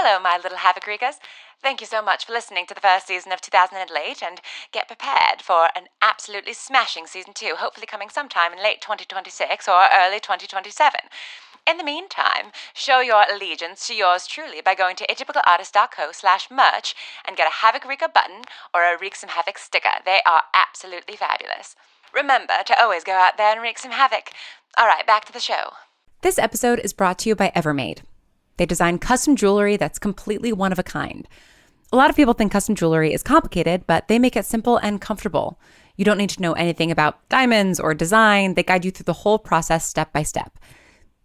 Hello, my little Havoc Reekers. Thank you so much for listening to the first season of 2008, and get prepared for an absolutely smashing season 2, hopefully coming sometime in late 2026 or early 2027. In the meantime, show your allegiance to yours truly by going to atypicalartist.co/merch and get a Havoc Reeker button or a Reek Some Havoc sticker. They are absolutely fabulous. Remember to always go out there and wreak some havoc. All right, back to the show. This episode is brought to you by Evermade. They design custom jewelry that's completely one of a kind. A lot of people think custom jewelry is complicated, but they make it simple and comfortable. You don't need to know anything about diamonds or design. They guide you through the whole process step by step.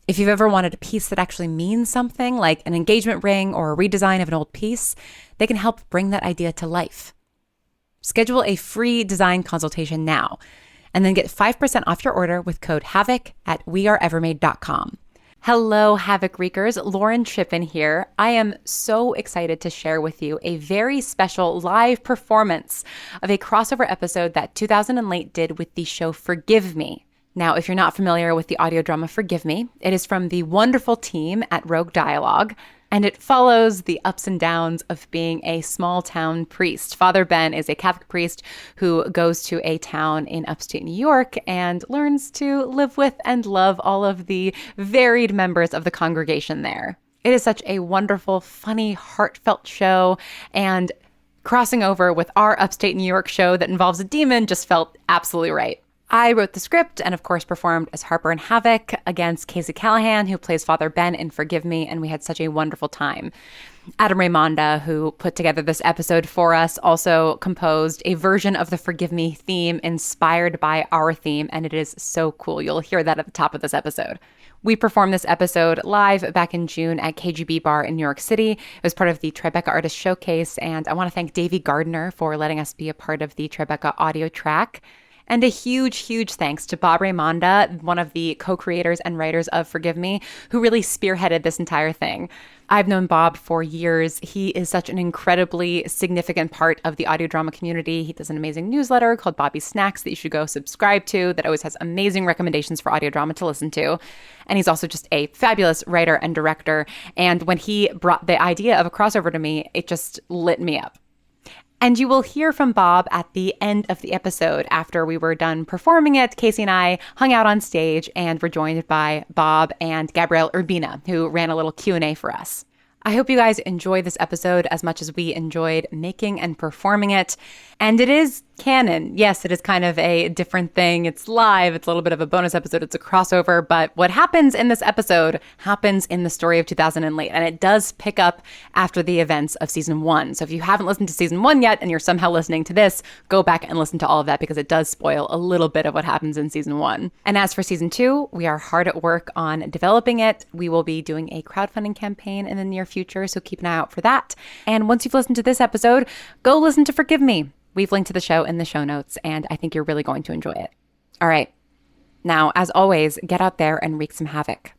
If you've ever wanted a piece that actually means something, like an engagement ring or a redesign of an old piece, they can help bring that idea to life. Schedule a free design consultation now, and then get 5% off your order with code HAVOC at weareevermade.com. Hello, Havoc Reekers. Lauren Shippen here. I am so excited to share with you a very special live performance of a crossover episode that 2008 did with the show Forgive Me. Now, if you're not familiar with the audio drama Forgive Me, it is from the wonderful team at Rogue Dialogue, and it follows the ups and downs of being a small town priest. Father Ben is a Catholic priest who goes to a town in upstate New York and learns to live with and love all of the varied members of the congregation there. It is such a wonderful, funny, heartfelt show, and crossing over with our upstate New York show that involves a demon just felt absolutely right. I wrote the script and, of course, performed as Harper in Havoc against Casey Callaghan, who plays Father Ben in Forgive Me, and we had such a wonderful time. Adam Raymonda, who put together this episode for us, also composed a version of the Forgive Me theme inspired by our theme, and it is so cool. You'll hear that at the top of this episode. We performed this episode live back in June at KGB Bar in New York City. It was part of the Tribeca Artist Showcase, and I want to thank Davey Gardner for letting us be a part of the Tribeca audio track. And a huge, huge thanks to Bob Raymonda, one of the co-creators and writers of Forgive Me, who really spearheaded this entire thing. I've known Bob for years. He is such an incredibly significant part of the audio drama community. He does an amazing newsletter called Bobby's Snacks that you should go subscribe to, that always has amazing recommendations for audio drama to listen to. And he's also just a fabulous writer and director. And when he brought the idea of a crossover to me, it just lit me up. And you will hear from Bob at the end of the episode. After we were done performing it, Casey and I hung out on stage and were joined by Bob and Gabrielle Urbina, who ran a little Q&A for us. I hope you guys enjoy this episode as much as we enjoyed making and performing it. And it is canon. Yes, it is kind of a different thing. It's live. It's a little bit of a bonus episode. It's a crossover. But what happens in this episode happens in the story of 2008. And it does pick up after the events of season 1. So if you haven't listened to season 1 yet and you're somehow listening to this, go back and listen to all of that because it does spoil a little bit of what happens in season 1. And as for season 2, we are hard at work on developing it. We will be doing a crowdfunding campaign in the near future. So keep an eye out for that. And once you've listened to this episode, go listen to Forgive Me. We've linked to the show in the show notes, and I think you're really going to enjoy it. All right. Now, as always, get out there and wreak some havoc.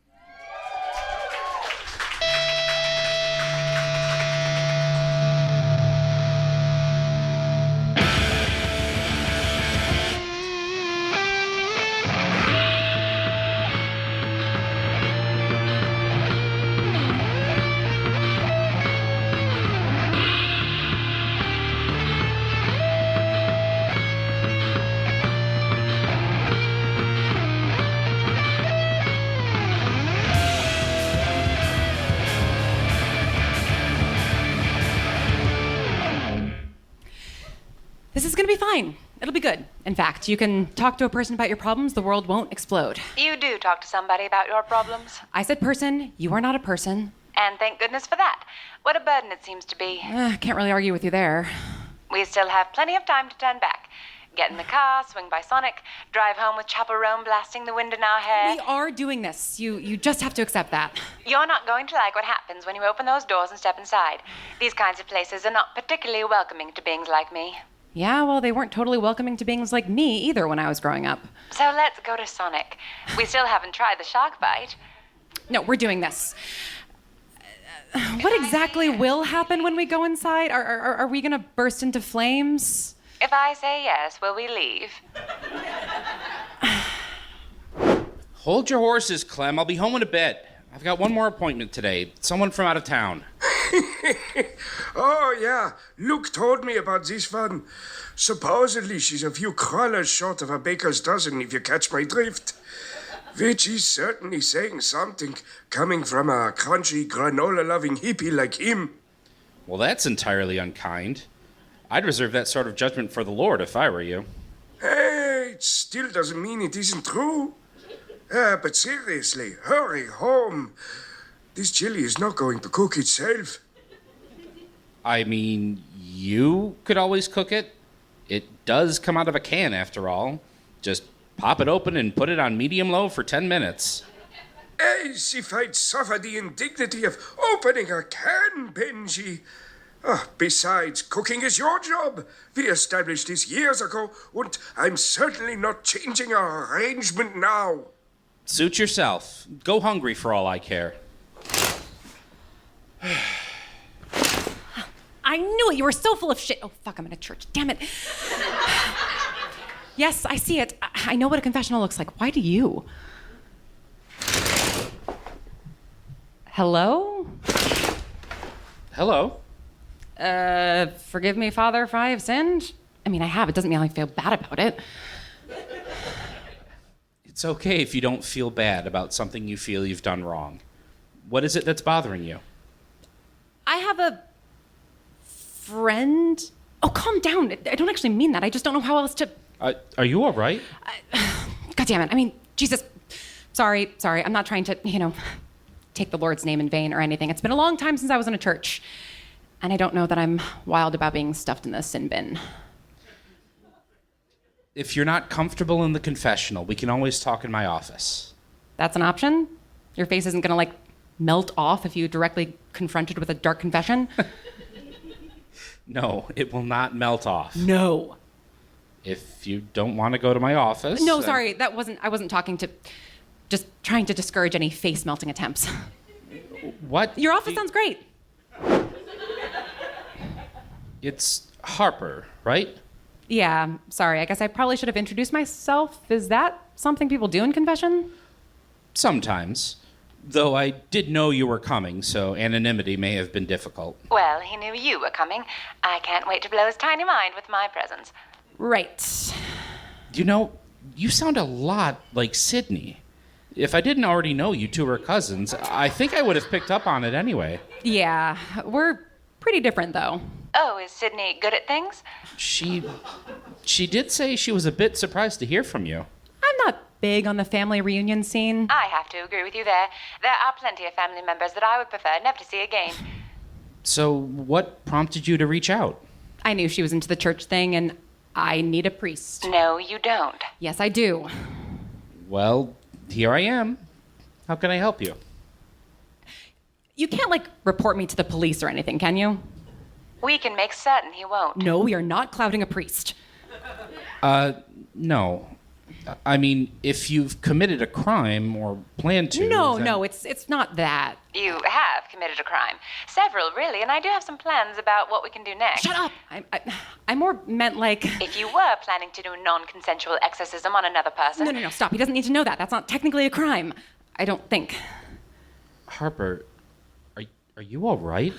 This is going to be fine. It'll be good. In fact, you can talk to a person about your problems. The world won't explode. You do talk to somebody about your problems. I said person. You are not a person. And thank goodness for that. What a burden it seems to be. Can't really argue with you there. We still have plenty of time to turn back. Get in the car, swing by Sonic, drive home with Chaperone blasting the wind in our hair. We are doing this. You just have to accept that. You're not going to like what happens when you open those doors and step inside. These kinds of places are not particularly welcoming to beings like me. Yeah, well, they weren't totally welcoming to beings like me either when I was growing up. So let's go to Sonic. We still haven't tried the shark bite. No, we're doing this. What exactly will happen when we go inside? Are we going to burst into flames? If I say yes, will we leave? Hold your horses, Clem. I'll be home in a bit. I've got one more appointment today. Someone from out of town. Oh, yeah. Luke told me about this one. Supposedly, she's a few crawlers short of a baker's dozen, if you catch my drift. Which is certainly saying something, coming from a crunchy, granola-loving hippie like him. Well, that's entirely unkind. I'd reserve that sort of judgment for the Lord if I were you. Hey, it still doesn't mean it isn't true. But seriously, hurry home. This chili is not going to cook itself. I mean, you could always cook it. It does come out of a can, after all. Just pop it open and put it on medium-low for 10 minutes. As if I'd suffer the indignity of opening a can, Benji. Besides, cooking is your job. We established this years ago, and I'm certainly not changing our arrangement now. Suit yourself. Go hungry for all I care. I knew it. You were so full of shit. Oh, fuck, I'm in a church. Damn it. Yes, I see it. I know what a confessional looks like. Why do you? Hello? Hello? Forgive me, Father, if I have sinned. I mean, I have. It doesn't mean I feel bad about it. It's okay if you don't feel bad about something you feel you've done wrong. What is it that's bothering you? I have a friend. Oh, calm down. I don't actually mean that. I just don't know how else to... Are you all right? God damn it. I mean, Jesus. Sorry. I'm not trying to, take the Lord's name in vain or anything. It's been a long time since I was in a church. And I don't know that I'm wild about being stuffed in the sin bin. If you're not comfortable in the confessional, we can always talk in my office. That's an option? Your face isn't gonna, melt off if you directly confronted with a dark confession? No, it will not melt off. No. If you don't want to go to my office... No, sorry, I wasn't talking to... Just trying to discourage any face-melting attempts. What? Your office sounds great. It's Harper, right? Yeah, sorry. I guess I probably should have introduced myself. Is that something people do in confession? Sometimes. Though I did know you were coming, so anonymity may have been difficult. Well, he knew you were coming. I can't wait to blow his tiny mind with my presence. Right. You sound a lot like Sydney. If I didn't already know you two were cousins, I think I would have picked up on it anyway. Yeah, we're pretty different, though. Oh, is Sydney good at things? She did say she was a bit surprised to hear from you. I'm not big on the family reunion scene. I have to agree with you there. There are plenty of family members that I would prefer never to see again. So what prompted you to reach out? I knew she was into the church thing, and I need a priest. No, you don't. Yes, I do. Well, here I am. How can I help you? You can't, report me to the police or anything, can you? We can make certain he won't. No, we are not clouding a priest. No. I mean, if you've committed a crime or plan to... No, it's not that. You have committed a crime. Several, really, and I do have some plans about what we can do next. Shut up! I more meant If you were planning to do non-consensual exorcism on another person... No, stop. He doesn't need to know that. That's not technically a crime. I don't think. Harper, are you all right?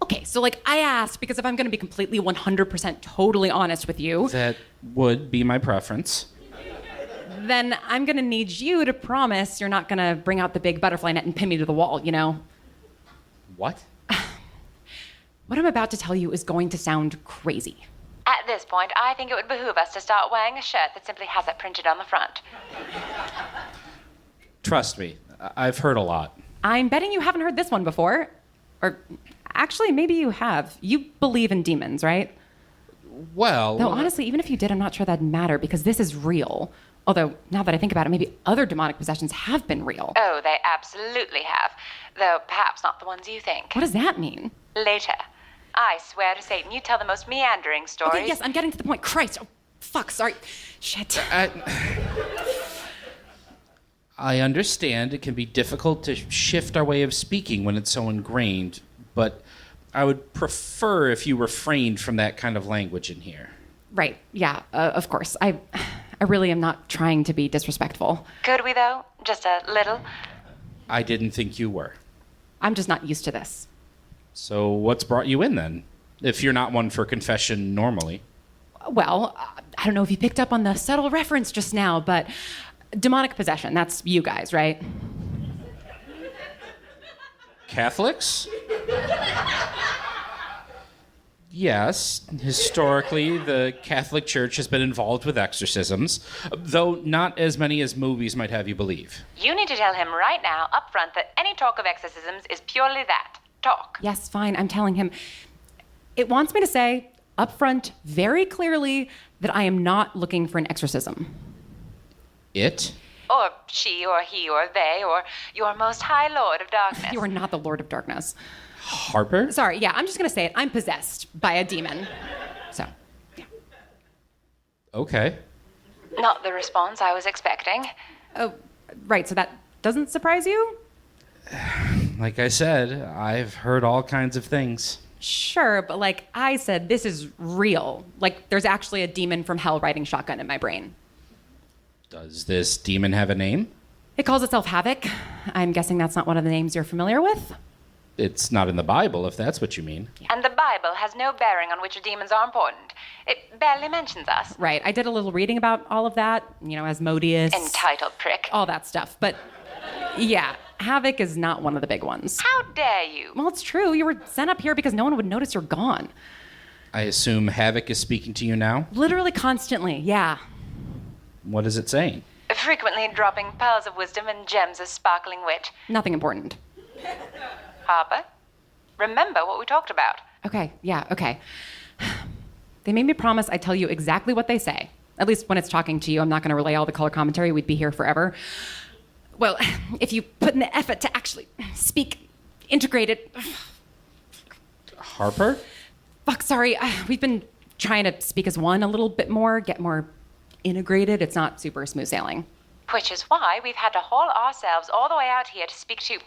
Okay, so I asked because if I'm going to be completely 100% totally honest with you... That would be my preference. Then I'm going to need you to promise you're not going to bring out the big butterfly net and pin me to the wall, What? What I'm about to tell you is going to sound crazy. At this point, I think it would behoove us to start wearing a shirt that simply has it printed on the front. Trust me, I've heard a lot. I'm betting you haven't heard this one before. Or actually, maybe you have. You believe in demons, right? Well... Though honestly, even if you did, I'm not sure that'd matter because this is real. Although, now that I think about it, maybe other demonic possessions have been real. Oh, they absolutely have. Though perhaps not the ones you think. What does that mean? Later. I swear to Satan, you tell the most meandering stories. Okay, yes, I'm getting to the point. Christ. Oh, fuck, sorry. Shit. I understand it can be difficult to shift our way of speaking when it's so ingrained, but I would prefer if you refrained from that kind of language in here. Right, yeah, of course. I really am not trying to be disrespectful. Could we, though? Just a little? I didn't think you were. I'm just not used to this. So what's brought you in then? If you're not one for confession normally. Well, I don't know if you picked up on the subtle reference just now, but demonic possession, that's you guys, right? Catholics? Yes, historically, the Catholic Church has been involved with exorcisms, though not as many as movies might have you believe. You need to tell him right now, up front, that any talk of exorcisms is purely that. Talk. Yes, fine, I'm telling him. It wants me to say, up front, very clearly, that I am not looking for an exorcism. It? Or she, or he, or they, or your most high lord of darkness. You are not the Lord of Darkness. Harper? Sorry, yeah, I'm just gonna say it. I'm possessed by a demon. So, yeah. Okay. Not the response I was expecting. Oh, right, so that doesn't surprise you? Like I said, I've heard all kinds of things. Sure, but like I said, this is real. Like, there's actually a demon from hell riding shotgun in my brain. Does this demon have a name? It calls itself Havoc. I'm guessing that's not one of the names you're familiar with? It's not in the Bible, if that's what you mean. And the Bible has no bearing on which demons are important. It barely mentions us. Right, I did a little reading about all of that, Asmodeus. Entitled prick. All that stuff. But yeah, Havoc is not one of the big ones. How dare you? Well, it's true. You were sent up here because no one would notice you're gone. I assume Havoc is speaking to you now? Literally constantly, yeah. What is it saying? Frequently dropping pearls of wisdom and gems of sparkling wit. Nothing important. Harper, remember what we talked about. Okay, yeah, okay. They made me promise I'd tell you exactly what they say. At least when it's talking to you. I'm not going to relay all the color commentary. We'd be here forever. Well, if you put in the effort to actually speak integrated... Harper? Fuck, sorry. We've been trying to speak as one a little bit more, get more integrated. It's not super smooth sailing. Which is why we've had to haul ourselves all the way out here to speak to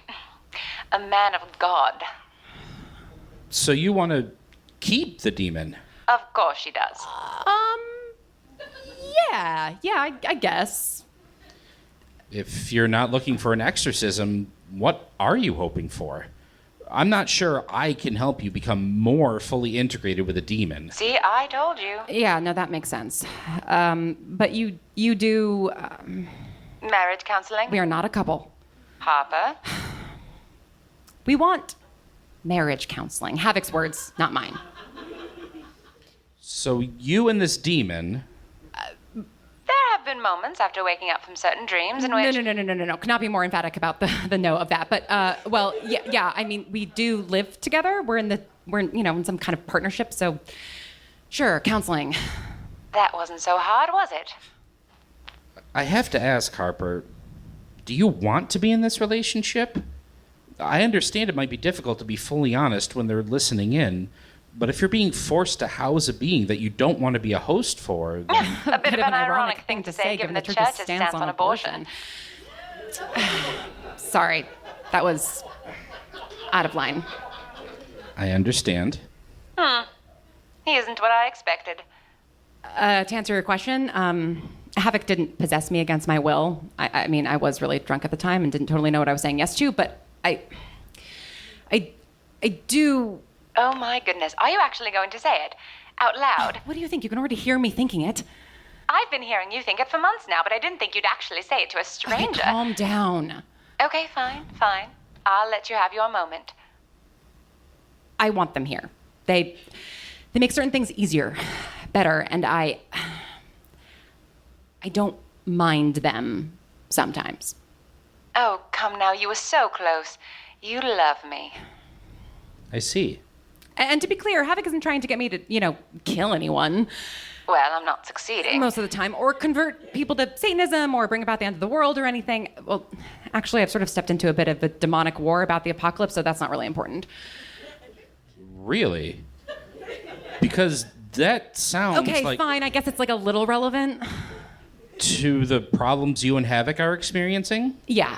a man of God. So you want to keep the demon? Of course she does. Yeah, I guess. If you're not looking for an exorcism, what are you hoping for? I'm not sure I can help you become more fully integrated with a demon. See, I told you. Yeah, no, that makes sense. But you do... Marriage counseling? we are not a couple. Harper? We want marriage counseling. Havoc's words, not mine. So you and this demon... There have been moments after waking up from certain dreams in which... No. Cannot be more emphatic about the no of that. But, well, yeah, I mean, we do live together. We're in some kind of partnership, so sure, counseling. That wasn't so hard, was it? I have to ask, Harper, do you want to be in this relationship? I understand it might be difficult to be fully honest when they're listening in, but if you're being forced to house a being that you don't want to be a host for... then... A bit of an ironic thing to say given the church's stance on abortion. Sorry, that was out of line. I understand. He isn't what I expected. To answer your question, Havoc didn't possess me against my will. I mean, I was really drunk at the time and didn't totally know what I was saying yes to, but I do... Oh my goodness, are you actually going to say it? Out loud? What do you think? You can already hear me thinking it. I've been hearing you think it for months now, but I didn't think you'd actually say it to a stranger. Okay, calm down. Okay, fine. I'll let you have your moment. I want them here. They make certain things easier, better, and I don't mind them sometimes. Oh, come now, you were so close. You love me. I see. And to be clear, Havoc isn't trying to get me to, kill anyone. Well, I'm not succeeding. Most of the time. Or convert people to Satanism or bring about the end of the world or anything. Well, actually, I've sort of stepped into a bit of a demonic war about the apocalypse, so that's not really important. Really? Because that sounds Okay, like... fine. I guess it's like a little relevant. To the problems you and Havoc are experiencing? Yeah.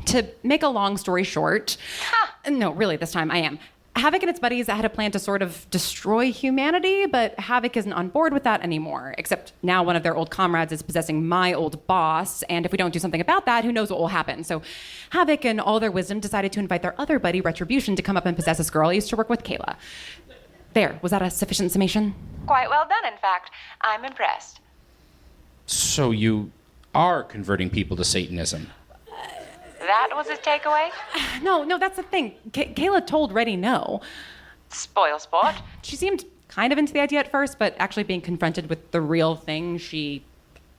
To make a long story short... Ha! No, really, this time I am. Havoc and its buddies had a plan to sort of destroy humanity, but Havoc isn't on board with that anymore. Except now one of their old comrades is possessing my old boss, and if we don't do something about that, who knows what will happen. So Havoc, in all their wisdom, decided to invite their other buddy, Retribution, to come up and possess this girl I used to work with, Kayla. There, was that a sufficient summation? Quite well done, in fact. I'm impressed. So you are converting people to Satanism? That was his takeaway? No, that's the thing. Kayla told Reddy no. Spoil sport. She seemed kind of into the idea at first, but actually being confronted with the real thing, she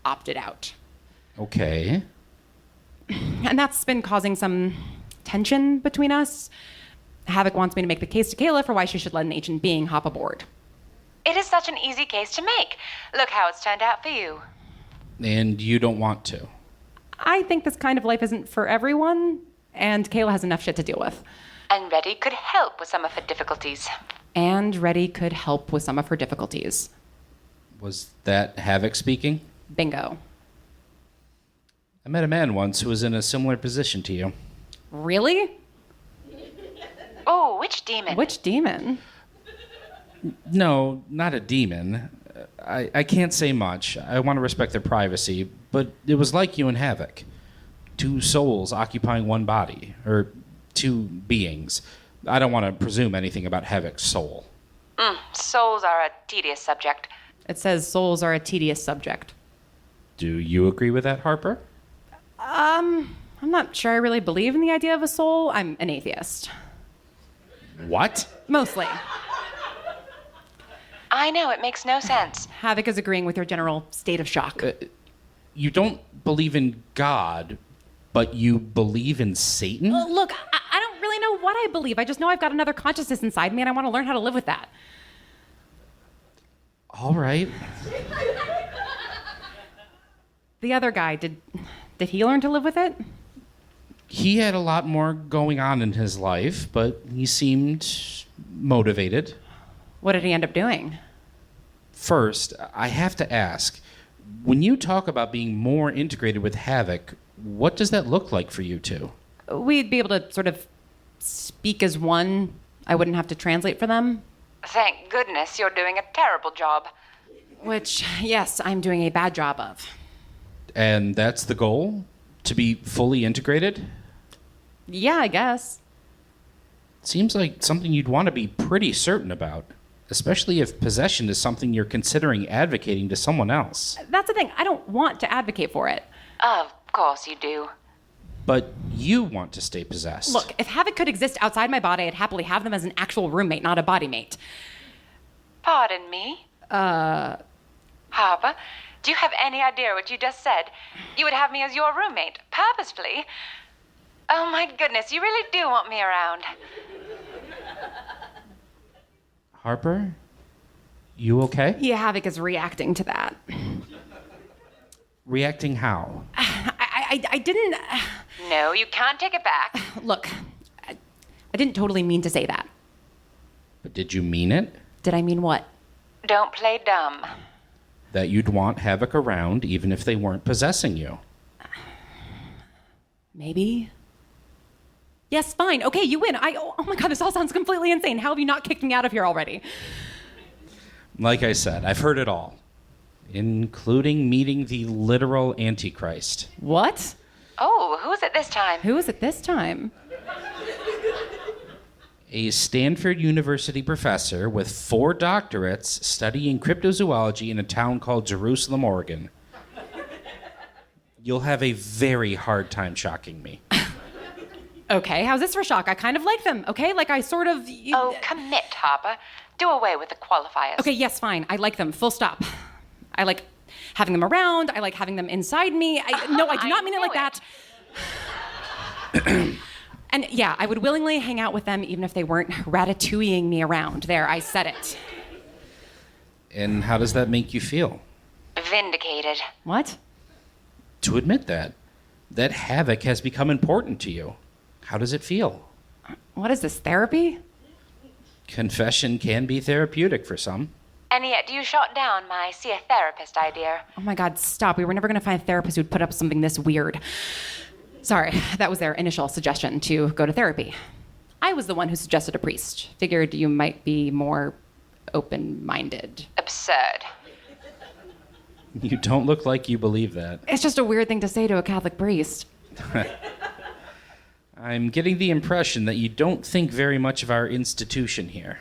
opted out. Okay. And that's been causing some tension between us. Havoc wants me to make the case to Kayla for why she should let an ancient being hop aboard. It is such an easy case to make. Look how it's turned out for you. And you don't want to? I think this kind of life isn't for everyone, and Kayla has enough shit to deal with. And Reddy could help with some of her difficulties. Was that Havoc speaking? Bingo. I met a man once who was in a similar position to you. Really? Oh, which demon? Which demon? No, not a demon. I can't say much. I want to respect their privacy, but it was like you and Havoc. Two souls occupying one body, or two beings. I don't want to presume anything about Havoc's soul. Souls are a tedious subject. It says souls are a tedious subject. Do you agree with that, Harper? I'm not sure I really believe in the idea of a soul. I'm an atheist. What? Mostly. I know, it makes no sense. Havoc is agreeing with your general state of shock. You don't believe in God, but you believe in Satan? Look, I don't really know what I believe. I just know I've got another consciousness inside me, and I want to learn how to live with that. All right. The other guy, did he learn to live with it? He had a lot more going on in his life, but he seemed motivated. What did he end up doing? First, I have to ask, when you talk about being more integrated with Havoc, what does that look like for you two? We'd be able to sort of speak as one. I wouldn't have to translate for them. Thank goodness you're doing a terrible job. Which, yes, I'm doing a bad job of. And that's the goal? To be fully integrated? Yeah, I guess. Seems like something you'd want to be pretty certain about, especially if possession is something you're considering advocating to someone else. That's the thing. I don't want to advocate for it. Of course you do. But you want to stay possessed. Look, if Havoc could exist outside my body, I'd happily have them as an actual roommate, not a body mate. Pardon me? Harper, do you have any idea what you just said? You would have me as your roommate, purposefully? Oh my goodness, you really do want me around. Harper? You okay? Yeah, Havoc is reacting to that. Reacting how? I didn't... No, you can't take it back. Look, I didn't totally mean to say that. But did you mean it? Did I mean what? Don't play dumb. That you'd want Havoc around even if they weren't possessing you. Maybe. Yes, fine. Okay, you win. Oh my God, this all sounds completely insane. How have you not kicked me out of here already? Like I said, I've heard it all, including meeting the literal Antichrist. What? Oh, who is it this time? Who is it this time? A Stanford University professor with 4 doctorates studying cryptozoology in a town called Jerusalem, Oregon. You'll have a very hard time shocking me. Okay, how's this for shock? I kind of like them, okay? Like I sort of... Oh, commit, Harper. Do away with the qualifiers. Okay, yes, fine. I like them, full stop. I like having them around. I like having them inside me. No, I do not mean it like that. And yeah, I would willingly hang out with them even if they weren't ratatouilleing me around. There, I said it. And how does that make you feel? Vindicated. What? To admit that Havoc has become important to you. How does it feel? What is this, therapy? Confession can be therapeutic for some. And yet you shot down my see a therapist idea. Oh my God, stop. We were never going to find a therapist who'd put up with something this weird. Sorry, that was their initial suggestion, to go to therapy. I was the one who suggested a priest. Figured you might be more open-minded. Absurd. You don't look like you believe that. It's just a weird thing to say to a Catholic priest. I'm getting the impression that you don't think very much of our institution here.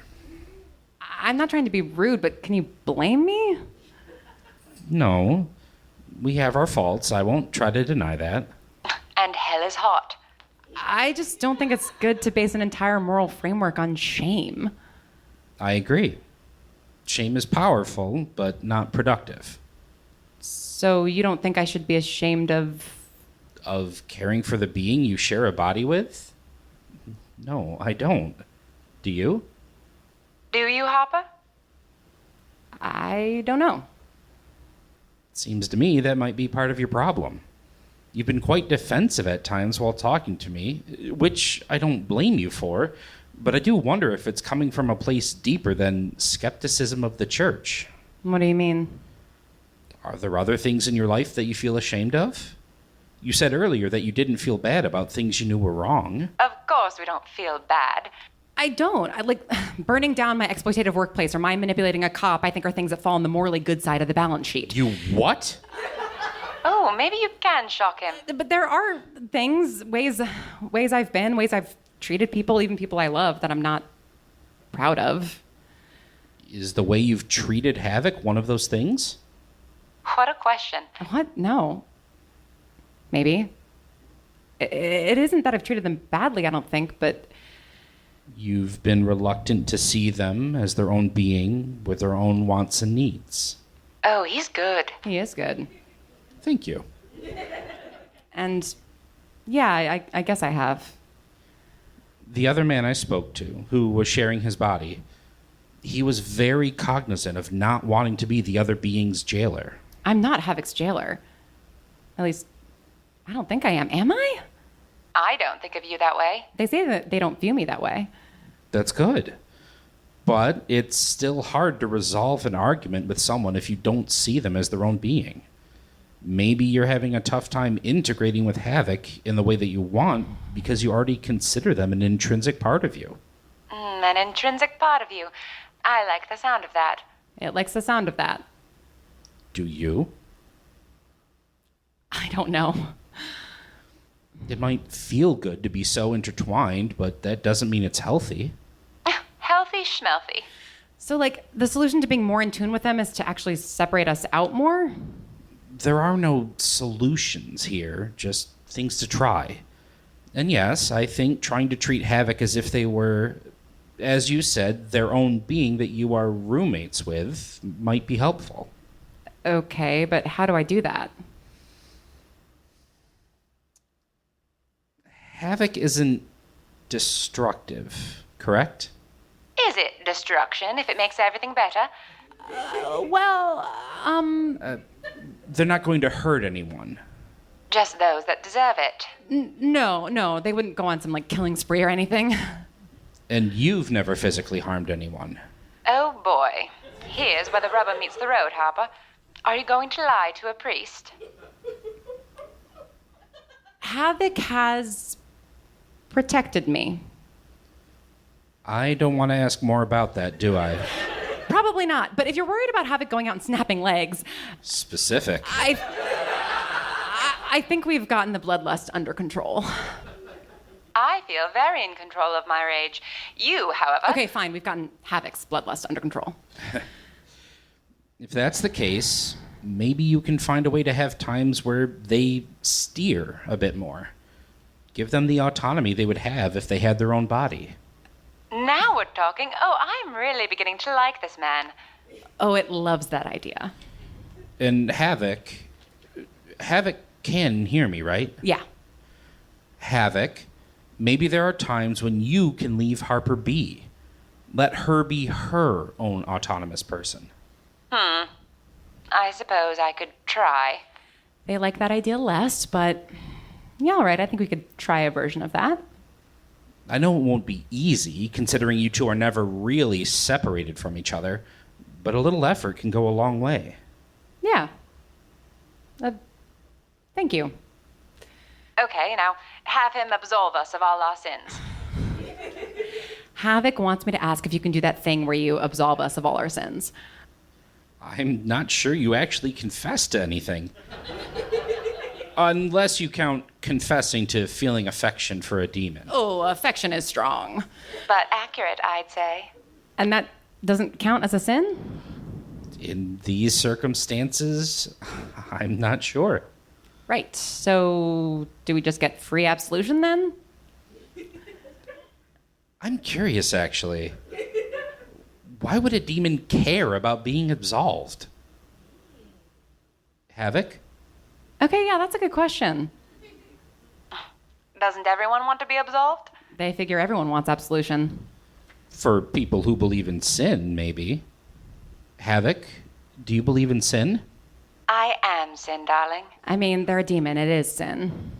I'm not trying to be rude, but can you blame me? No. We have our faults. I won't try to deny that. And hell is hot. I just don't think it's good to base an entire moral framework on shame. I agree. Shame is powerful, but not productive. So you don't think I should be ashamed of... Of caring for the being you share a body with? No, I don't. Do you? Do you, Hopper? I don't know. Seems to me that might be part of your problem. You've been quite defensive at times while talking to me, which I don't blame you for, but I do wonder if it's coming from a place deeper than skepticism of the church. What do you mean? Are there other things in your life that you feel ashamed of? You said earlier that you didn't feel bad about things you knew were wrong. Of course we don't feel bad. I don't. I like burning down my exploitative workplace or mind manipulating a cop, I think are things that fall on the morally good side of the balance sheet. You what? Oh, maybe you can shock him. But there are things, ways I've been, ways I've treated people, even people I love, that I'm not proud of. Is the way you've treated Havoc one of those things? What a question. What? No. Maybe. It isn't that I've treated them badly, I don't think, but... You've been reluctant to see them as their own being with their own wants and needs. Oh, he's good. He is good. Thank you. And yeah, I guess I have. The other man I spoke to, who was sharing his body, he was very cognizant of not wanting to be the other being's jailer. I'm not Havoc's jailer. At least, I don't think I am. Am I? I don't think of you that way. They say that they don't view me that way. That's good. But it's still hard to resolve an argument with someone if you don't see them as their own being. Maybe you're having a tough time integrating with Havoc in the way that you want because you already consider them an intrinsic part of you. An intrinsic part of you. I like the sound of that. It likes the sound of that. Do you? I don't know. It might feel good to be so intertwined, but that doesn't mean it's healthy. Healthy schmelthy. So, like, the solution to being more in tune with them is to actually separate us out more? There are no solutions here, just things to try. And yes, I think trying to treat Havoc as if they were, as you said, their own being that you are roommates with might be helpful. Okay, but how do I do that? Havoc isn't destructive, correct? Is it destruction if it makes everything better? They're not going to hurt anyone. Just those that deserve it. No, they wouldn't go on some, like, killing spree or anything. And you've never physically harmed anyone. Oh boy. Here's where the rubber meets the road, Harper. Are you going to lie to a priest? Havoc has protected me. I don't want to ask more about that, do I? Probably not, but if you're worried about Havoc going out and snapping legs... Specific. I think we've gotten the bloodlust under control. I feel very in control of my rage. You, however... Okay, fine, we've gotten Havoc's bloodlust under control. If that's the case, maybe you can find a way to have times where they steer a bit more. Give them the autonomy they would have if they had their own body. Now we're talking. Oh, I'm really beginning to like this man. Oh, it loves that idea. And Havoc can hear me, right? Yeah. Havoc, maybe there are times when you can leave Harper be. Let her be her own autonomous person. I suppose I could try. They like that idea less, but yeah, all right, I think we could try a version of that. I know it won't be easy, considering you two are never really separated from each other, but a little effort can go a long way. Yeah. Thank you. Okay, now have him absolve us of all our sins. Havoc wants me to ask if you can do that thing where you absolve us of all our sins. I'm not sure you actually confess to anything. Unless you count confessing to feeling affection for a demon. Oh, affection is strong. But accurate, I'd say. And that doesn't count as a sin? In these circumstances, I'm not sure. Right. So, do we just get free absolution then? I'm curious, actually. Why would a demon care about being absolved? Havoc? Okay, yeah, that's a good question. Doesn't everyone want to be absolved? They figure everyone wants absolution. For people who believe in sin, maybe. Havoc, do you believe in sin? I am sin, darling. I mean, they're a demon. It is sin.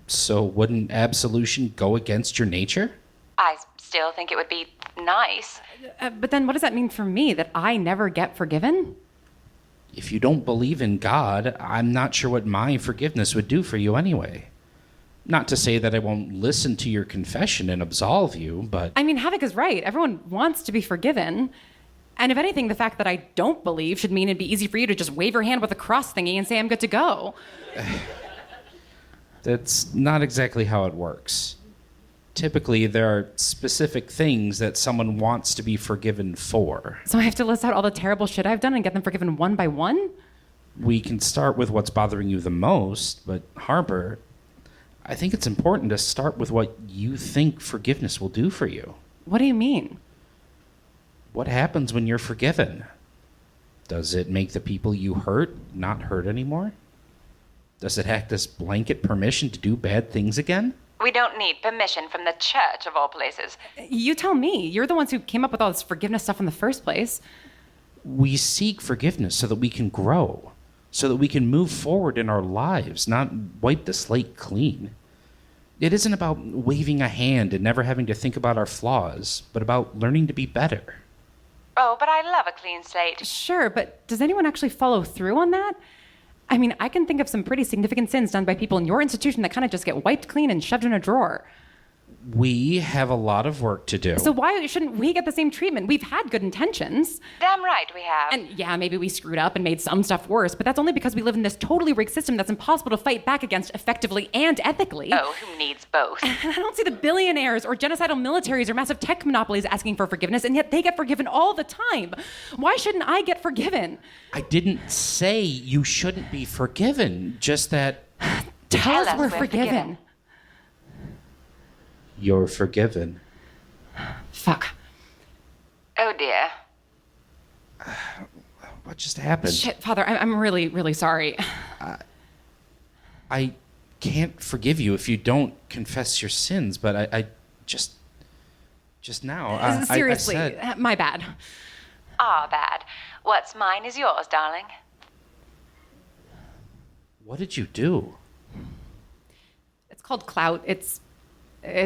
So wouldn't absolution go against your nature? I still think it would be nice. But then what does that mean for me? That I never get forgiven? If you don't believe in God, I'm not sure what my forgiveness would do for you anyway. Not to say that I won't listen to your confession and absolve you, but... I mean, Havoc is right. Everyone wants to be forgiven. And if anything, the fact that I don't believe should mean it'd be easy for you to just wave your hand with a cross thingy and say I'm good to go. That's not exactly how it works. Typically, there are specific things that someone wants to be forgiven for. So I have to list out all the terrible shit I've done and get them forgiven one by one? We can start with what's bothering you the most, but Harper, I think it's important to start with what you think forgiveness will do for you. What do you mean? What happens when you're forgiven? Does it make the people you hurt not hurt anymore? Does it act as blanket permission to do bad things again? We don't need permission from the church, of all places. You tell me. You're the ones who came up with all this forgiveness stuff in the first place. We seek forgiveness so that we can grow, so that we can move forward in our lives, not wipe the slate clean. It isn't about waving a hand and never having to think about our flaws, but about learning to be better. Oh, but I love a clean slate. Sure, but does anyone actually follow through on that? I mean, I can think of some pretty significant sins done by people in your institution that kind of just get wiped clean and shoved in a drawer. We have a lot of work to do. So why shouldn't we get the same treatment? We've had good intentions. Damn right we have. And yeah, maybe we screwed up and made some stuff worse, but that's only because we live in this totally rigged system that's impossible to fight back against effectively and ethically. Oh, who needs both? And I don't see the billionaires or genocidal militaries or massive tech monopolies asking for forgiveness, and yet they get forgiven all the time. Why shouldn't I get forgiven? I didn't say you shouldn't be forgiven, just that Tell us we're forgiven. you're forgiven. Fuck. Oh, dear. What just happened? Shit, Father, I'm really, really sorry. I can't forgive you if you don't confess your sins, but I just now. Seriously, I said, my bad. Ah, bad. What's mine is yours, darling. what did you do? It's called clout. It's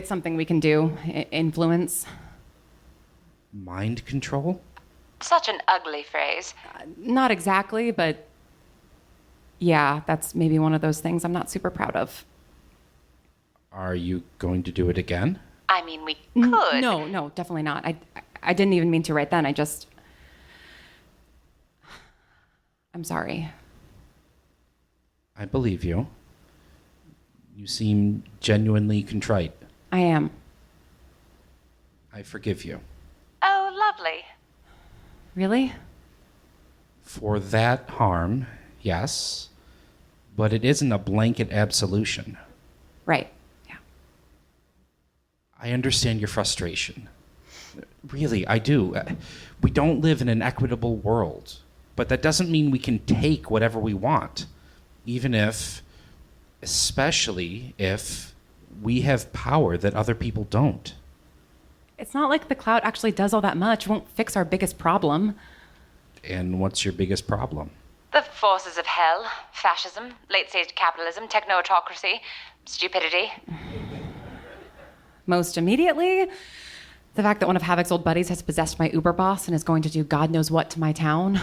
something we can do. Influence. Mind control? Such an ugly phrase. Not exactly, but yeah, that's maybe one of those things I'm not super proud of. Are you going to do it again? I mean, we could. No, definitely not. I didn't even mean to right then. I'm sorry. I believe you. You seem genuinely contrite. I am. I forgive you. Oh, lovely. Really? For that harm, yes. But it isn't a blanket absolution. Right. Yeah. I understand your frustration. Really, I do. We don't live in an equitable world. But that doesn't mean we can take whatever we want. Even if, especially if, we have power that other people don't. It's not like the clout actually does all that much. It won't fix our biggest problem. And what's your biggest problem? The forces of hell, fascism, late-stage capitalism, techno-autocracy, stupidity. Most immediately, the fact that one of Havoc's old buddies has possessed my Uber boss and is going to do God knows what to my town.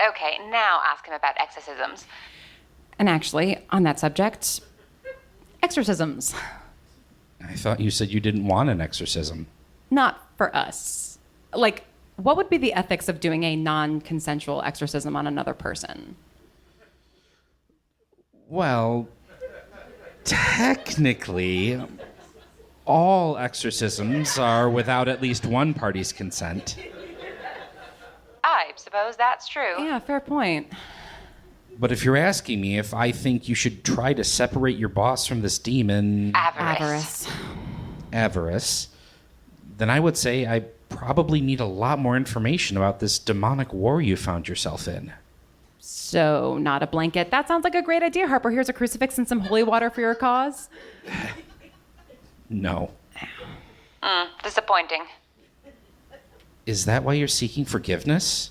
Okay, now ask him about exorcisms. And actually, on that subject, exorcisms. I thought you said you didn't want an exorcism. Not for us. Like, what would be the ethics of doing a non-consensual exorcism on another person? Well, technically, all exorcisms are without at least one party's consent. I suppose that's true. Yeah, fair point. But if you're asking me if I think you should try to separate your boss from this demon... Avarice, then I would say I probably need a lot more information about this demonic war you found yourself in. So, not a blanket. That sounds like a great idea, Harper. Here's a crucifix and some holy water for your cause. No. Disappointing. Is that why you're seeking forgiveness?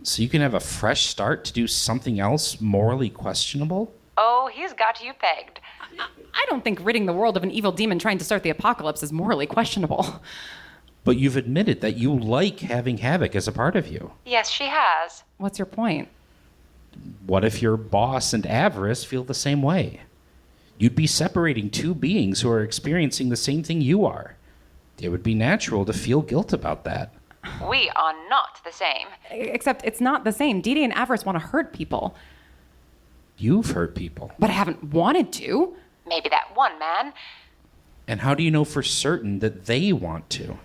So you can have a fresh start to do something else morally questionable? Oh, he's got you pegged. I don't think ridding the world of an evil demon trying to start the apocalypse is morally questionable. But you've admitted that you like having Havoc as a part of you. Yes, she has. What's your point? What if your boss and Avarice feel the same way? You'd be separating two beings who are experiencing the same thing you are. It would be natural to feel guilt about that. We are not the same. Except it's not the same. Dee Dee and Avarice want to hurt people. You've hurt people. But I haven't wanted to. Maybe that one man. And how do you know for certain that they want to?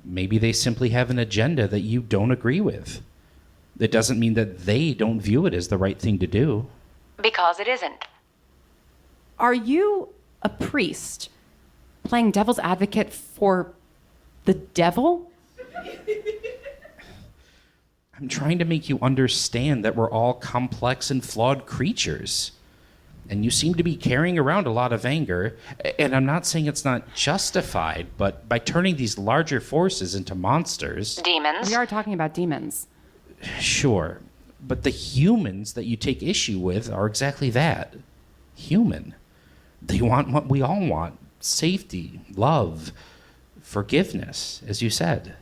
Maybe they simply have an agenda that you don't agree with. It doesn't mean that they don't view it as the right thing to do. Because it isn't. Are you a priest playing devil's advocate for the devil? I'm trying to make you understand that we're all complex and flawed creatures. And you seem to be carrying around a lot of anger. And I'm not saying it's not justified, but by turning these larger forces into monsters... Demons. We are talking about demons. Sure. But the humans that you take issue with are exactly that. Human. They want what we all want. Safety, love, forgiveness, as you said.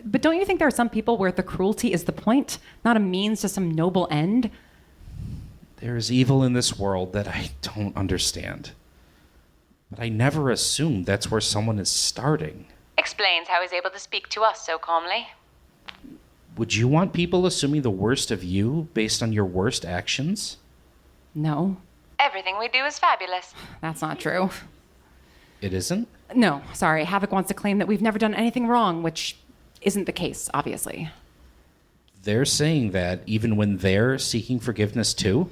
But don't you think there are some people where the cruelty is the point, not a means to some noble end? There is evil in this world that I don't understand. But I never assumed that's where someone is starting. Explains how he's able to speak to us so calmly. Would you want people assuming the worst of you based on your worst actions? No, Everything we do is fabulous. that's not true. It isn't? No, sorry. Havoc wants to claim that we've never done anything wrong, which isn't the case, obviously. They're saying that even when they're seeking forgiveness too?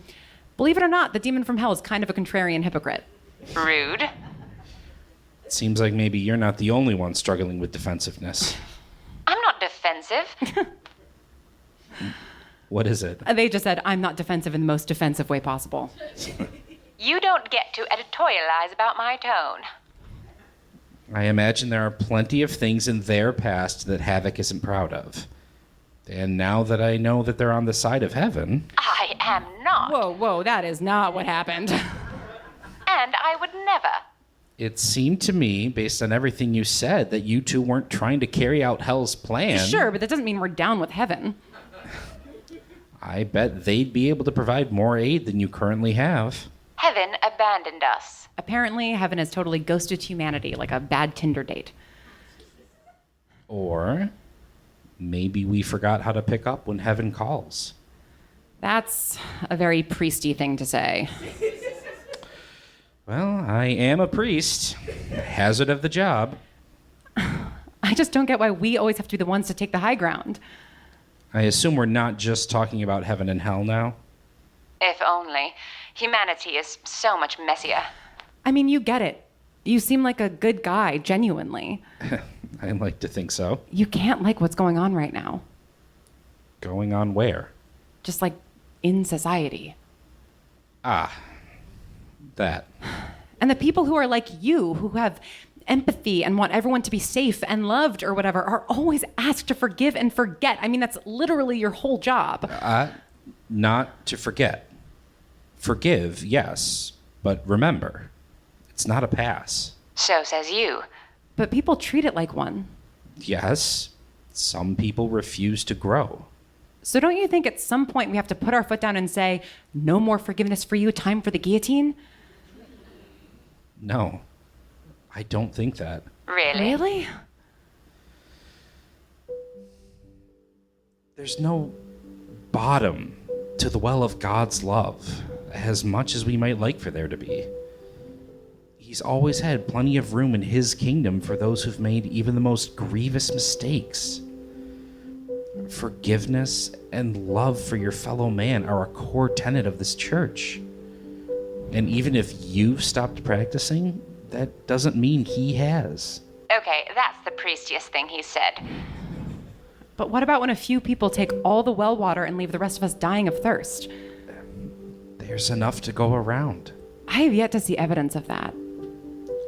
Believe it or not, the demon from hell is kind of a contrarian hypocrite. Rude. It seems like maybe you're not the only one struggling with defensiveness. I'm not defensive. What is it? They just said, I'm not defensive in the most defensive way possible. You don't get to editorialize about my tone. I imagine there are plenty of things in their past that Havoc isn't proud of. And now that I know that they're on the side of heaven... I am not. Whoa, that is not what happened. And I would never. It seemed to me, based on everything you said, that you two weren't trying to carry out Hell's plan. Sure, but that doesn't mean we're down with heaven. I bet they'd be able to provide more aid than you currently have. Heaven abandoned us. Apparently, heaven has totally ghosted humanity like a bad Tinder date. Or maybe we forgot how to pick up when heaven calls. That's a very priesty thing to say. Well, I am a priest. Hazard of the job. I just don't get why we always have to be the ones to take the high ground. I assume we're not just talking about heaven and hell now? If only. Humanity is so much messier. I mean, you get it. You seem like a good guy, genuinely. I like to think so. You can't like what's going on right now. Going on where? Just like in society. Ah, that. And the people who are like you, who have empathy and want everyone to be safe and loved or whatever, are always asked to forgive and forget. I mean, that's literally your whole job. Not to forget. Forgive, yes, but remember, it's not a pass. So says you. But people treat it like one. Yes, some people refuse to grow. So don't you think at some point we have to put our foot down and say, no more forgiveness for you, time for the guillotine? No. I don't think that. Really? Really? There's no bottom to the well of God's love, as much as we might like for there to be. He's always had plenty of room in his kingdom for those who've made even the most grievous mistakes. Forgiveness and love for your fellow man are a core tenet of this church. And even if you've stopped practicing, that doesn't mean he has. Okay, that's the priestiest thing he said. But what about when a few people take all the well water and leave the rest of us dying of thirst? There's enough to go around. I have yet to see evidence of that.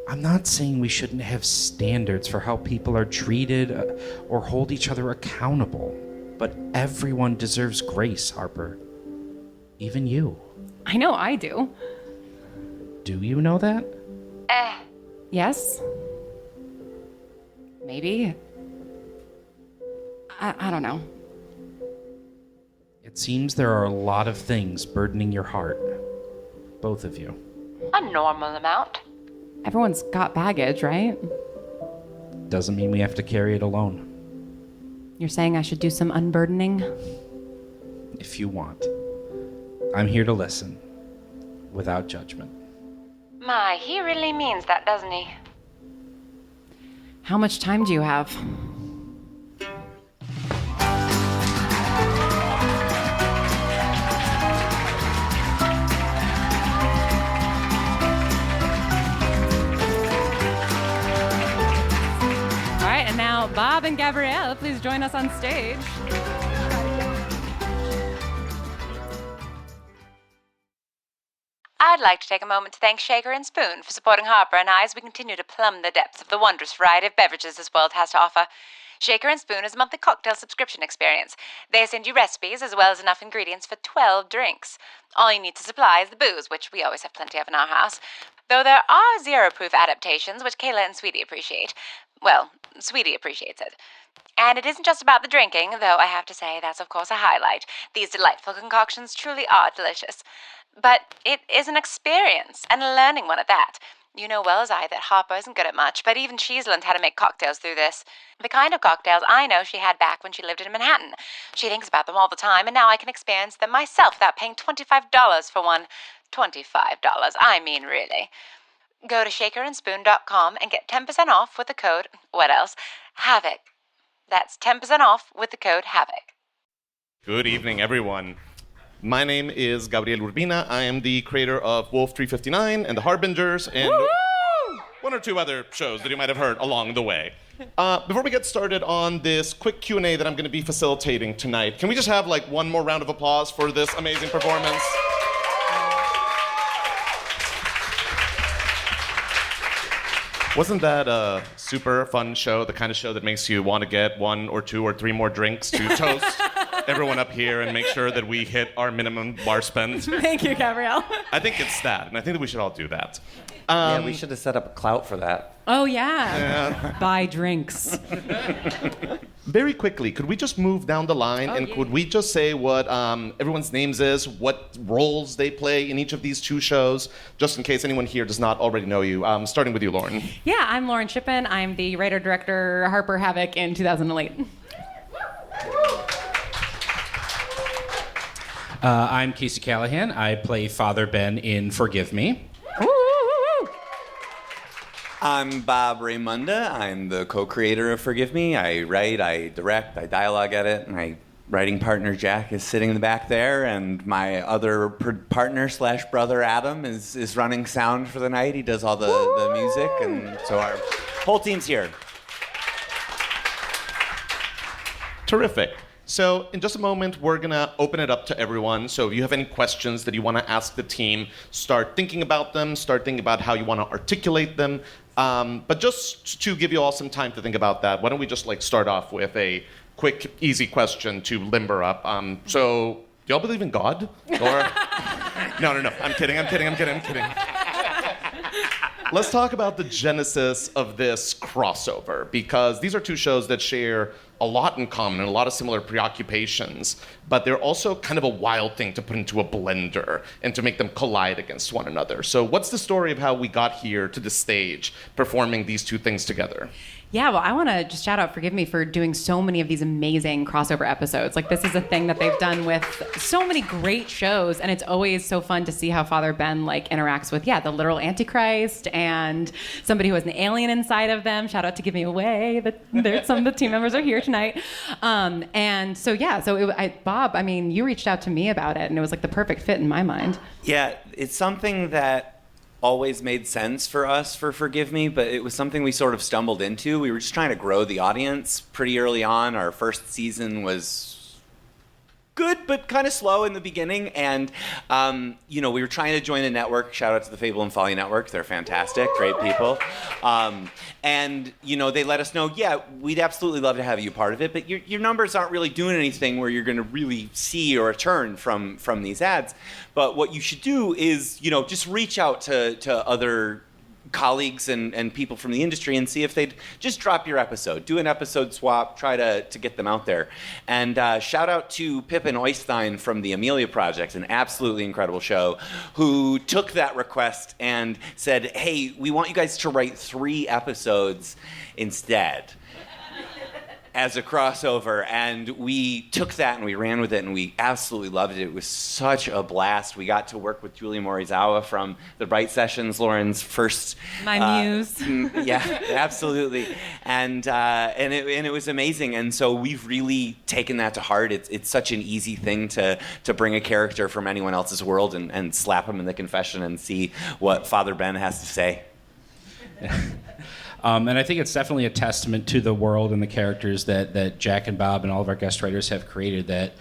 I'm not saying we shouldn't have standards for how people are treated or hold each other accountable, but everyone deserves grace, Harper. Even you. I know I do. Do you know that? Yes? Maybe? I don't know. It seems there are a lot of things burdening your heart. Both of you. A normal amount. Everyone's got baggage, right? Doesn't mean we have to carry it alone. You're saying I should do some unburdening? If you want. I'm here to listen. Without judgment. My, he really means that, doesn't he? How much time do you have? All right, and now Bob and Gabrielle, please join us on stage. I'd like to take a moment to thank Shaker and Spoon for supporting Harper and I as we continue to plumb the depths of the wondrous variety of beverages this world has to offer. Shaker and Spoon is a monthly cocktail subscription experience. They send you recipes as well as enough ingredients for 12 drinks. All you need to supply is the booze, which we always have plenty of in our house. Though there are zero-proof adaptations, which Kayla and Sweetie appreciate. Well, Sweetie appreciates it. And it isn't just about the drinking, though I have to say that's of course a highlight. These delightful concoctions truly are delicious. But it is an experience, and a learning one at that. You know well as I that Harper isn't good at much, but even she's learned how to make cocktails through this. The kind of cocktails I know she had back when she lived in Manhattan. She thinks about them all the time, and now I can experience them myself without paying $25 for one. $25, I mean really. Go to shakerandspoon.com and get 10% off with the code, what else? Havoc. That's 10% off with the code Havoc. Good evening, everyone. My name is Gabriel Urbina. I am the creator of Wolf 359 and The Harbingers and one or two other shows that you might have heard along the way. Before we get started on this quick Q&A that I'm going to be facilitating tonight, can we just have like one more round of applause for this amazing performance? Wasn't that a super fun show, the kind of show that makes you want to get one or two or three more drinks to toast everyone up here and make sure that we hit our minimum bar spend? Thank you, Gabrielle. I think it's that, and I think that we should all do that. Yeah, we should have set up a clout for that. Oh, yeah. Buy drinks. Very quickly, could we just move down the line and could we just say what everyone's names is, what roles they play in each of these two shows, just in case anyone here does not already know you, starting with you, Lauren. Yeah, I'm Lauren Shippen. I'm the writer-director Harper Havoc in 2008. I'm Casey Callaghan. I play Father Ben in Forgive Me. I'm Bob Raymonda. I'm the co-creator of Forgive Me. I write, I direct, I dialogue edit. My writing partner, Jack, is sitting in the back there, and my other partner/brother, Adam, is running sound for the night. He does all the music, and so our whole team's here. Terrific. So in just a moment, we're going to open it up to everyone. So if you have any questions that you want to ask the team, start thinking about them, start thinking about how you want to articulate them. But just to give you all some time to think about that, why don't we just start off with a quick, easy question to limber up. So do y'all believe in God? Or No. I'm kidding. let's talk about the genesis of this crossover, because these are two shows that share a lot in common and a lot of similar preoccupations, but they're also kind of a wild thing to put into a blender and to make them collide against one another. So what's the story of how we got here to the stage performing these two things together? Yeah, well, I want to just shout out Forgive Me for doing so many of these amazing crossover episodes. Like, this is a thing that they've done with so many great shows, and it's always so fun to see how Father Ben, like, interacts with, the literal Antichrist and somebody who has an alien inside of them. Shout out to Give Me Away. Some of the team members are here tonight. And so, Bob, I mean, you reached out to me about it, and it was, like, the perfect fit in my mind. Yeah, it's something that always made sense for us for Forgive Me, but it was something we sort of stumbled into. We were just trying to grow the audience pretty early on. Our first season was good, but kind of slow in the beginning. And, we were trying to join a network. Shout out to the Fable and Folly Network. They're fantastic, great people. They let us know, we'd absolutely love to have you part of it, but your numbers aren't really doing anything where you're going to really see a return from these ads. But what you should do is, just reach out to other colleagues and people from the industry and see if they'd just drop your episode. Do an episode swap, try to get them out there. And shout out to Pippin Oystein from the Amelia Project, an absolutely incredible show, who took that request and said, hey, we want you guys to write 3 episodes instead as a crossover. And we took that and we ran with it, and we absolutely loved it. It was such a blast. We got to work with Julia Morizawa from the Bright Sessions, Lauren's first... My muse. Yeah, absolutely. And it was amazing. And so we've really taken that to heart. It's such an easy thing to bring a character from anyone else's world and slap him in the confession and see what Father Ben has to say. And I think it's definitely a testament to the world and the characters that Jack and Bob and all of our guest writers have created, that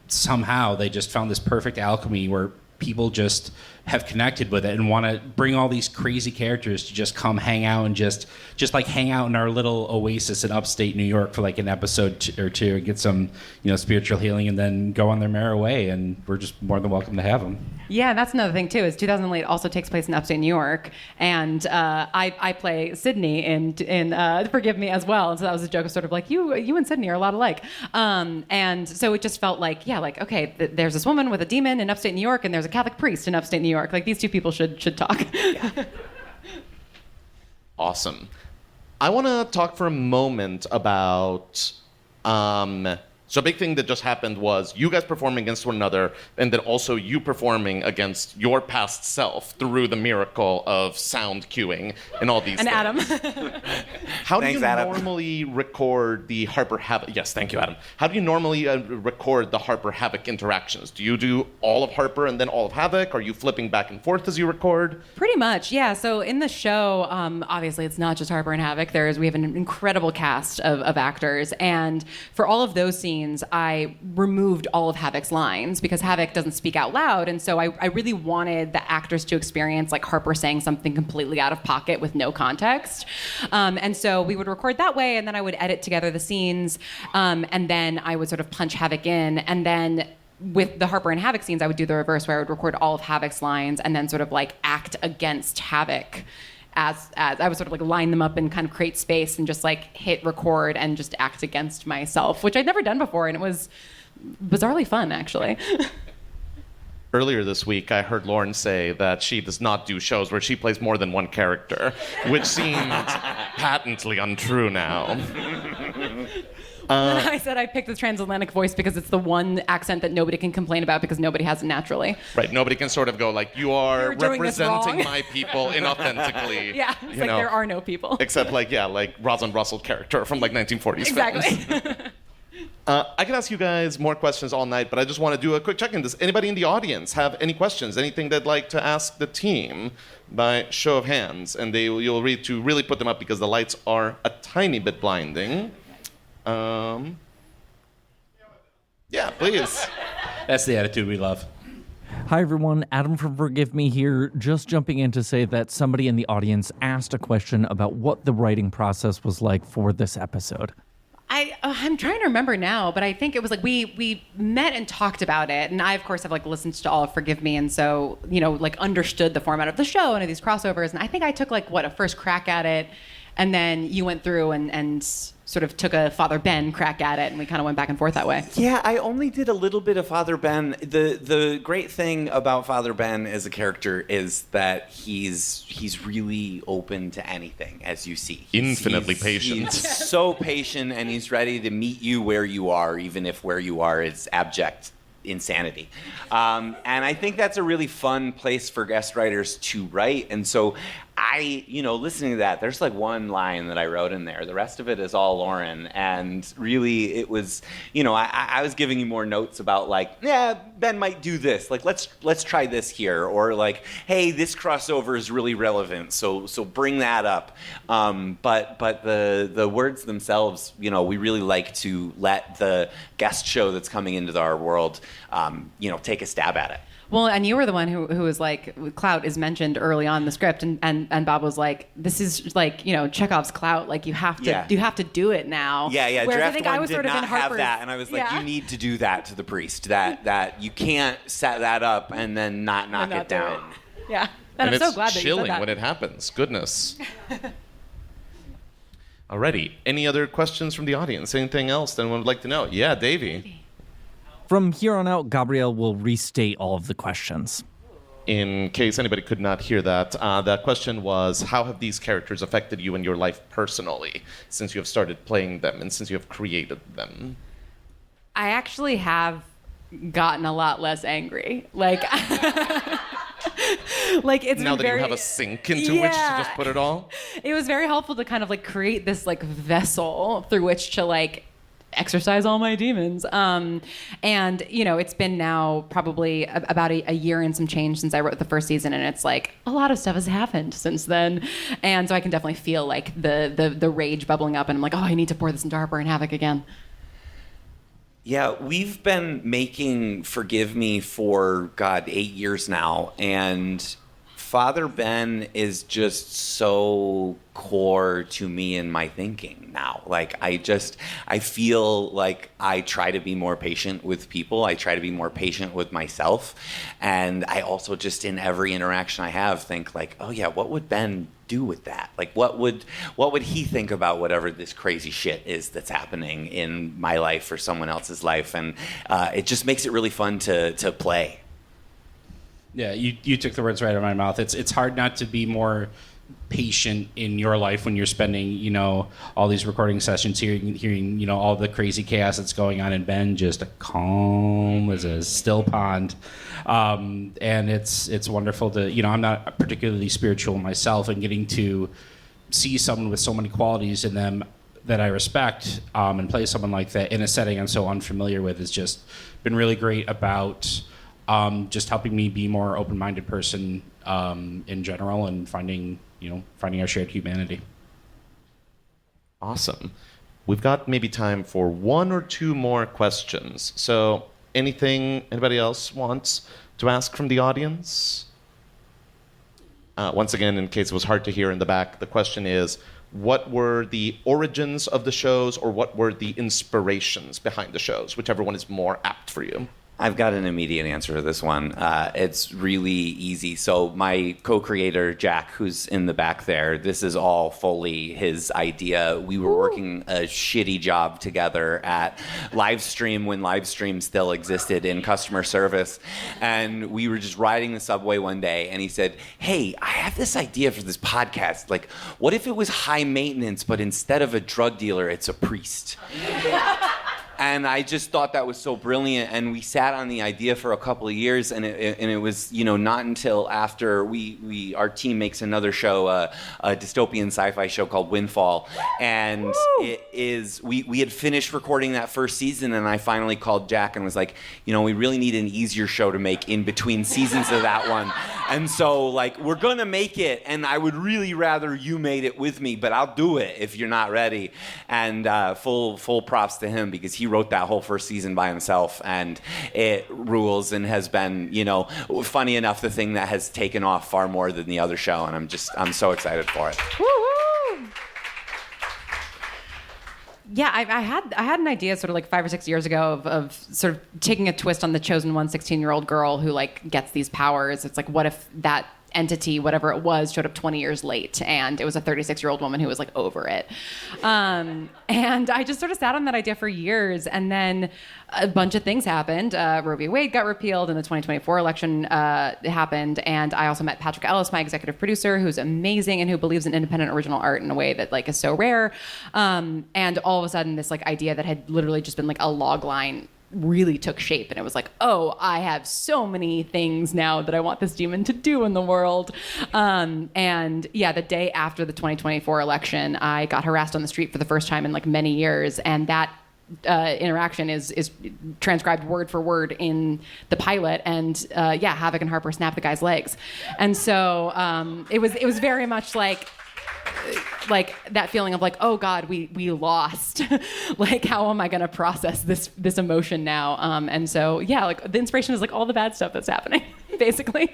somehow they just found this perfect alchemy where people just have connected with it and want to bring all these crazy characters to just come hang out and just like hang out in our little oasis in upstate New York for like an episode or two and get some, spiritual healing and then go on their merry way. And we're just more than welcome to have them. Yeah, that's another thing too, is 2008 also takes place in upstate New York. And I play Sydney in Forgive Me as well. And so that was a joke of sort of like, you and Sydney are a lot alike. And so it just felt like, okay, there's this woman with a demon in upstate New York and there's a Catholic priest in upstate New York. Like, these two people should talk. Yeah. Awesome. I want to talk for a moment about... So a big thing that just happened was you guys performing against one another, and then also you performing against your past self through the miracle of sound cueing and all these things. Adam. How do Thanks, you Adam. normally record the Harper Havoc? Yes, thank you, Adam. How do you normally record the Harper Havoc interactions? Do you do all of Harper and then all of Havoc? Are you flipping back and forth as you record? Pretty much, yeah. So in the show, obviously it's not just Harper and Havoc. We have an incredible cast of actors, and for all of those scenes, I removed all of Havoc's lines because Havoc doesn't speak out loud, and so I really wanted the actors to experience like Harper saying something completely out of pocket with no context. And so we would record that way, and then I would edit together the scenes, and then I would sort of punch Havoc in, and then with the Harper and Havoc scenes, I would do the reverse, where I would record all of Havoc's lines and then sort of like act against Havoc. As I would sort of like line them up and kind of create space and just like hit record and just act against myself, which I'd never done before, and it was bizarrely fun, actually. Earlier this week, I heard Lauren say that she does not do shows where she plays more than one character, which seems patently untrue now. I said I picked the transatlantic voice because it's the one accent that nobody can complain about because nobody has it naturally. Right, nobody can sort of go like, you are You're doing this representing wrong. my people inauthentically. Yeah, it's like there are no people. Except like Rosalind Russell character from like 1940s Exactly. films. I could ask you guys more questions all night, but I just want to do a quick check-in. Does anybody in the audience have any questions? Anything they'd like to ask the team by show of hands? And you'll read to really put them up because the lights are a tiny bit blinding. Yeah, please. That's the attitude we love. Hi, everyone. Adam from Forgive Me here. Just jumping in to say that somebody in the audience asked a question about what the writing process was like for this episode. I'm trying to remember now, but I think it was like we met and talked about it, and I of course have like listened to all of Forgive Me, and so like understood the format of the show and these crossovers, and I think I took like a first crack at it, and then you went through and sort of took a Father Ben crack at it, and we kind of went back and forth that way. Yeah, I only did a little bit of Father Ben. The great thing about Father Ben as a character is that he's really open to anything, as you see. Infinitely patient. He's so patient, and he's ready to meet you where you are, even if where you are is abject insanity. And I think that's a really fun place for guest writers to write. And so listening to that, there's like one line that I wrote in there. The rest of it is all Lauren. And really, it was, I was giving you more notes about like, yeah, Ben might do this. Like, let's try this here. Or like, hey, this crossover is really relevant. So bring that up. But the words themselves, we really like to let the guest show that's coming into our world, take a stab at it. Well, and you were the one who was like, clout is mentioned early on in the script, and Bob was like, this is like, Chekhov's clout, like you have to do it now. Yeah. Whereas Draft I think one I was did sort of not in have Harper's, that, and I was like, you need to do that to the priest. That you can't set that up and then not knock it down. Yeah, and I'm it's so glad that you said chilling that. when it happens. Goodness. Alrighty. Any other questions from the audience? Anything else that anyone would like to know? Yeah, Davey. From here on out, Gabrielle will restate all of the questions. In case anybody could not hear that, that question was, how have these characters affected you in your life personally since you have started playing them and since you have created them? I actually have gotten a lot less angry. Like, it's now that very, you have a sink into which to just put it all? It was very helpful to kind of like create this like vessel through which to like exercise all my demons. And, it's been now probably about a year and some change since I wrote the first season. And it's like a lot of stuff has happened since then. And so I can definitely feel like the rage bubbling up, and I'm like, oh, I need to pour this into Harper and Havoc again. Yeah, we've been making Forgive Me for, 8 years now. And Father Ben is just so core to me in my thinking now. Like, I feel like I try to be more patient with people. I try to be more patient with myself. And I also just, in every interaction I have, think like, oh yeah, what would Ben do with that? Like, what would he think about whatever this crazy shit is that's happening in my life or someone else's life? And it just makes it really fun to play. Yeah, you took the words right out of my mouth. It's hard not to be more patient in your life when you're spending, all these recording sessions hearing, all the crazy chaos that's going on, and Ben just calm as a still pond. And it's wonderful to, I'm not particularly spiritual myself, and getting to see someone with so many qualities in them that I respect, and play someone like that in a setting I'm so unfamiliar with has just been really great about just helping me be a more open-minded person in general, and finding our shared humanity. Awesome. We've got maybe time for one or two more questions. So anything anybody else wants to ask from the audience? Once again, in case it was hard to hear in the back, the question is, what were the origins of the shows, or what were the inspirations behind the shows? Whichever one is more apt for you. I've got an immediate answer to this one. It's really easy. So my co-creator, Jack, who's in the back there, this is all fully his idea. We were working a shitty job together at Livestream when Livestream still existed in customer service. And we were just riding the subway one day, and he said, hey, I have this idea for this podcast. Like, what if it was high maintenance, but instead of a drug dealer, it's a priest? And I just thought that was so brilliant, and we sat on the idea for a couple of years, and it was not until after our team makes another show, a dystopian sci-fi show called Windfall, and we had finished recording that first season, and I finally called Jack and was like, we really need an easier show to make in between seasons of that one, and so like we're gonna make it, and I would really rather you made it with me, but I'll do it if you're not ready, and full props to him, because he wrote that whole first season by himself, and it rules, and has been, funny enough, the thing that has taken off far more than the other show, and I'm so excited for it. Woo-hoo! Yeah, I had an idea sort of like 5 or 6 years ago of sort of taking a twist on the chosen one 16-year-old girl who like gets these powers. It's like, what if that entity, whatever it was, showed up 20 years late and it was a 36-year-old woman who was like over it. And I just sort of sat on that idea for years, and then a bunch of things happened. Roe v. Wade got repealed and the 2024 election happened, and I also met Patrick Ellis, my executive producer, who's amazing and who believes in independent original art in a way that like is so rare. And all of a sudden this like idea that had literally just been like a log line really took shape, and it was like, oh, I have so many things now that I want this demon to do in the world. And yeah, the day after the 2024 election, I got harassed on the street for the first time in like many years, and that interaction is transcribed word for word in the pilot, and yeah, Havoc and Harper snapped the guy's legs, and so it was very much like that feeling of like, oh God, we lost. Like, how am I going to process this emotion now? And so, yeah, like the inspiration is like all the bad stuff that's happening, basically.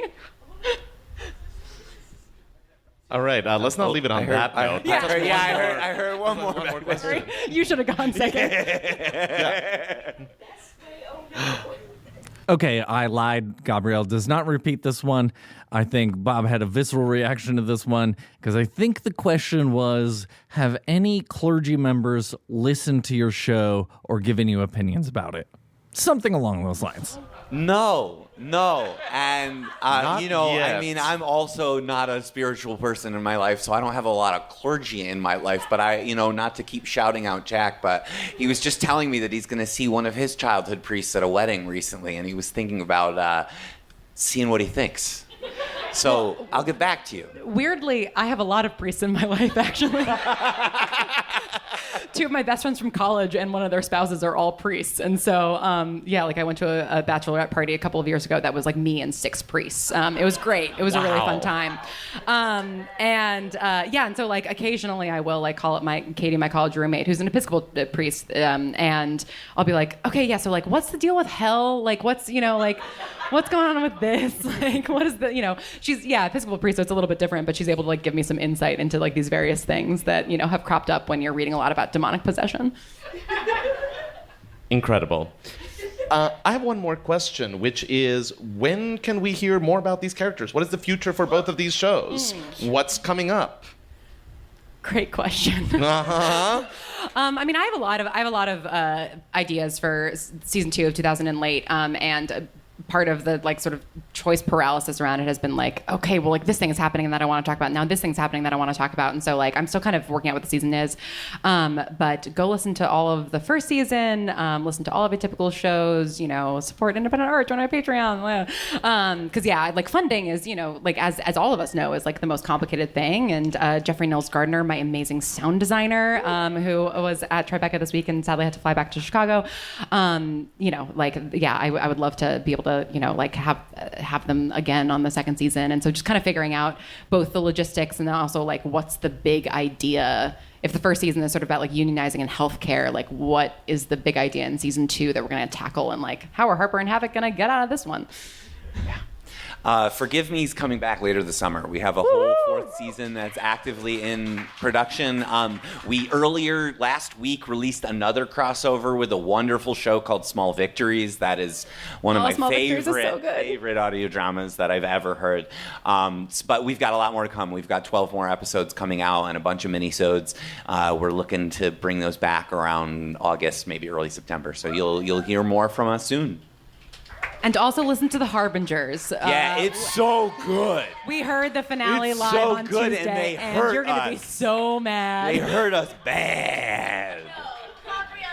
All right, let's not leave it on that note. I heard one more question. You should have gone second. Okay, I lied. Gabrielle does not repeat this one. I think Bob had a visceral reaction to this one because I think the question was, have any clergy members listened to your show or given you opinions about it? Something along those lines. No. And, Not yet. I mean, I'm also not a spiritual person in my life, so I don't have a lot of clergy in my life. But not to keep shouting out Jack, but he was just telling me that he's going to see one of his childhood priests at a wedding recently, and he was thinking about seeing what he thinks. So I'll get back to you. Weirdly, I have a lot of priests in my life, actually. Two of my best friends from college and one of their spouses are all priests. And so, yeah, like I went to a bachelorette party a couple of years ago that was like me and 6 priests. It was great. It was a really fun time. And so like occasionally I will like call up Katie, my college roommate, who's an Episcopal priest. And I'll be like, okay, yeah, so like what's the deal with hell? Like what's going on with this? Like what is the, she's, yeah, Episcopal priest, so it's a little bit different, but she's able to like give me some insight into like these various things that, have cropped up when you're reading a lot about demonic possession. Incredible. I have one more question, which is, when can we hear more about these characters? What is the future for both of these shows? What's coming up? Great question. Uh-huh. I mean, I have a lot of ideas for season 2 of 2000 and Late, and part of the like sort of choice paralysis around it has been like, okay, well, like this thing is happening that I want to talk about. Now this thing's happening that I want to talk about. And so like, I'm still kind of working out what the season is. But go listen to all of the first season, listen to all of Atypical shows, support independent art, join our Patreon. Cause yeah, like funding is, like as all of us know, is like the most complicated thing. And Jeffrey Nils Gardner, my amazing sound designer, who was at Tribeca this week and sadly had to fly back to Chicago. I would love to be able to, like have them again on the second season. And so just kind of figuring out both the logistics and then also like what's the big idea. If the first season is sort of about like unionizing in healthcare, like what is the big idea in season 2 that we're going to tackle, and like how are Harper and Havoc going to get out of this one? Yeah. Forgive Me's coming back later this summer. We have a whole 4th season that's actively in production. We earlier last week released another crossover with a wonderful show called Small Victories. That is one of my favorite audio dramas that I've ever heard. But we've got a lot more to come. We've got 12 more episodes coming out and a bunch of minisodes. We're looking to bring those back around August, maybe early September. So you'll hear more from us soon. And also listen to The Harbingers. Yeah, it's so good. We heard the finale it's live so on good, Tuesday, and you're going to be so mad. They hurt us bad.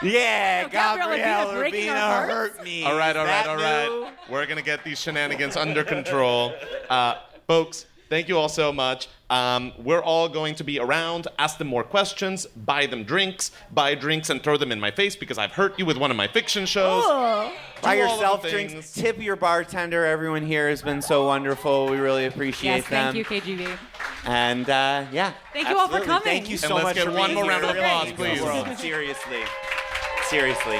Yeah, Gabrielle Urbina hurt me. All right. We're going to get these shenanigans under control. Folks, thank you all so much. We're all going to be around. Ask them more questions. Buy drinks and throw them in my face because I've hurt you with one of my fiction shows. Buy yourself drinks. Tip your bartender. Everyone here has been so wonderful. We really appreciate them. Thank you, KGB. And yeah. Thank you all for coming. Thank you so much. Let's get one more round of applause, please. Seriously.